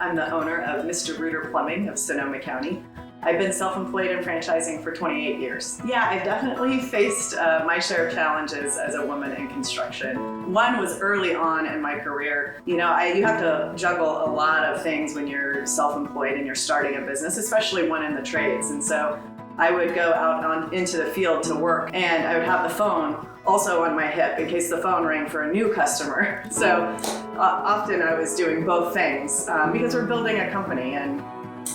I'm the owner of Mr. Rooter Plumbing of Sonoma County. I've been self-employed in franchising for 28 years. Yeah, I've definitely faced my share of challenges as a woman in construction. One was early on in my career. You have to juggle a lot of things when you're self-employed and you're starting a business, especially one in the trades. And so I would go out into the field to work, and I would have the phone also on my hip in case the phone rang for a new customer. So often I was doing both things because we're building a company, and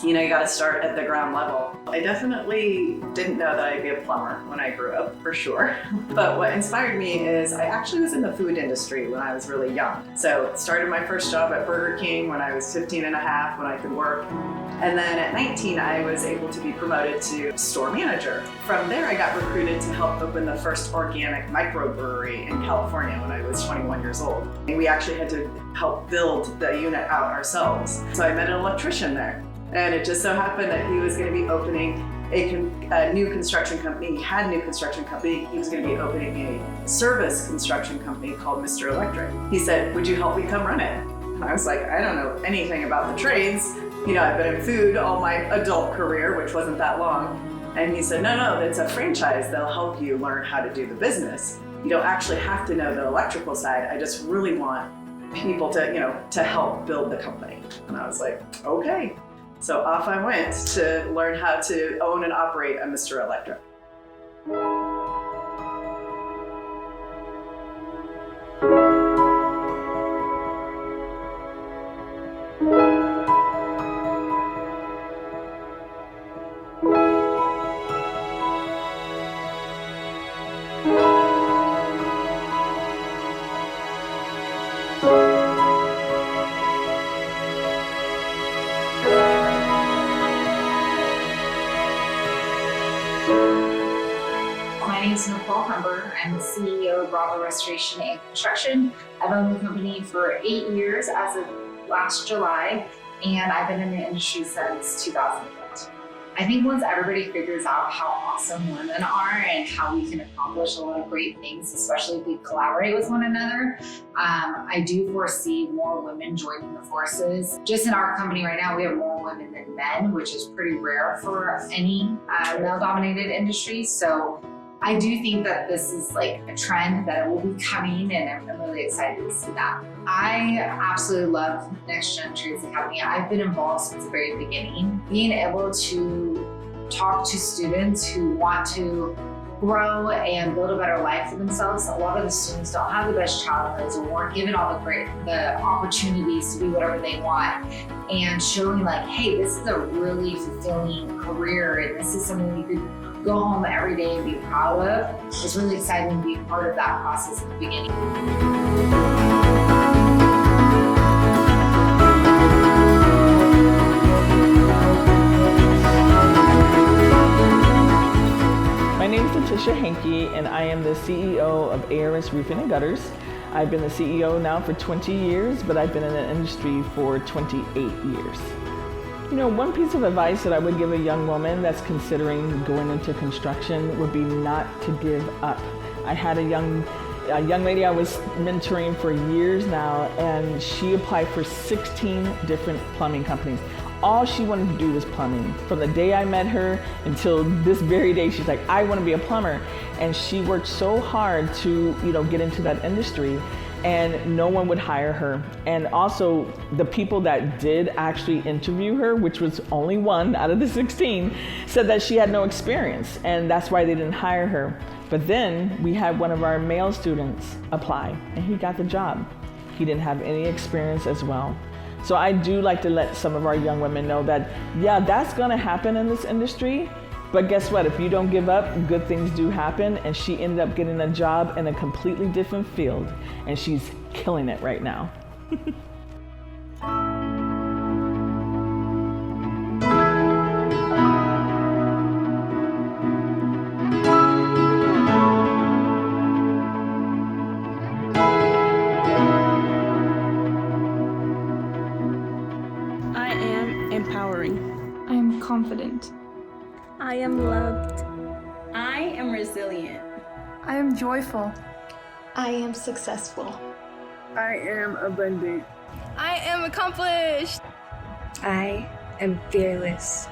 you got to start at the ground level. I definitely didn't know that I'd be a plumber when I grew up, for sure. But what inspired me is I actually was in the food industry when I was really young. So started my first job at Burger King when I was 15 and a half, when I could work. And then at 19, I was able to be promoted to store manager. From there, I got recruited to help open the first organic microbrewery in California when I was 21 years old. And we actually had to help build the unit out ourselves. So I met an electrician there. And it just so happened that he was going to be opening a new construction company. He had a new construction company. He was going to be opening a service construction company called Mr. Electric. He said, "Would you help me come run it?" And I was like, "I don't know anything about the trades. I've been in food all my adult career, which wasn't that long." And he said, no, it's a franchise. They'll help you learn how to do the business. You don't actually have to know the electrical side. I just really want people to help build the company. And I was like, okay. So off I went to learn how to own and operate a Mr. Electric. My name is Nicole Humber. I'm the CEO of Bravo Restoration and Construction. I've owned the company for 8 years as of last July, and I've been in the industry since 2008. I think once everybody figures out how awesome women are and how we can accomplish a lot of great things, especially if we collaborate with one another, I do foresee more women joining the forces. Just in our company right now, we have more women than men, which is pretty rare for any male-dominated industry. So I do think that this is like a trend that will be coming, and I'm really excited to see that. I absolutely love Next Gen Trades Academy. I've been involved since the very beginning. Being able to talk to students who want to grow and build a better life for themselves. A lot of the students don't have the best childhoods or weren't given all the opportunities to do whatever they want, and showing like, hey, this is a really fulfilling career, and this is something you could go home every day and be proud of. It's really exciting to be part of that process at the beginning. My name is Letitia Henke, and I am the CEO of ARS Roofing and Gutters. I've been the CEO now for 20 years, but I've been in the industry for 28 years. One piece of advice that I would give a young woman that's considering going into construction would be not to give up. I had a young lady I was mentoring for years now, and she applied for 16 different plumbing companies. All she wanted to do was plumbing. From the day I met her until this very day, she's like, I want to be a plumber. And she worked so hard to, get into that industry, and no one would hire her. And also the people that did actually interview her, which was only one out of the 16, said that she had no experience, and that's why they didn't hire her. But then we had one of our male students apply, and he got the job. He didn't have any experience as well. So I do like to let some of our young women know that, yeah, that's gonna happen in this industry, but guess what? If you don't give up, good things do happen. And she ended up getting a job in a completely different field, and she's killing it right now. I am empowering. I am confident. I am loved. I am resilient. I am joyful. I am successful. I am abundant. I am accomplished. I am fearless.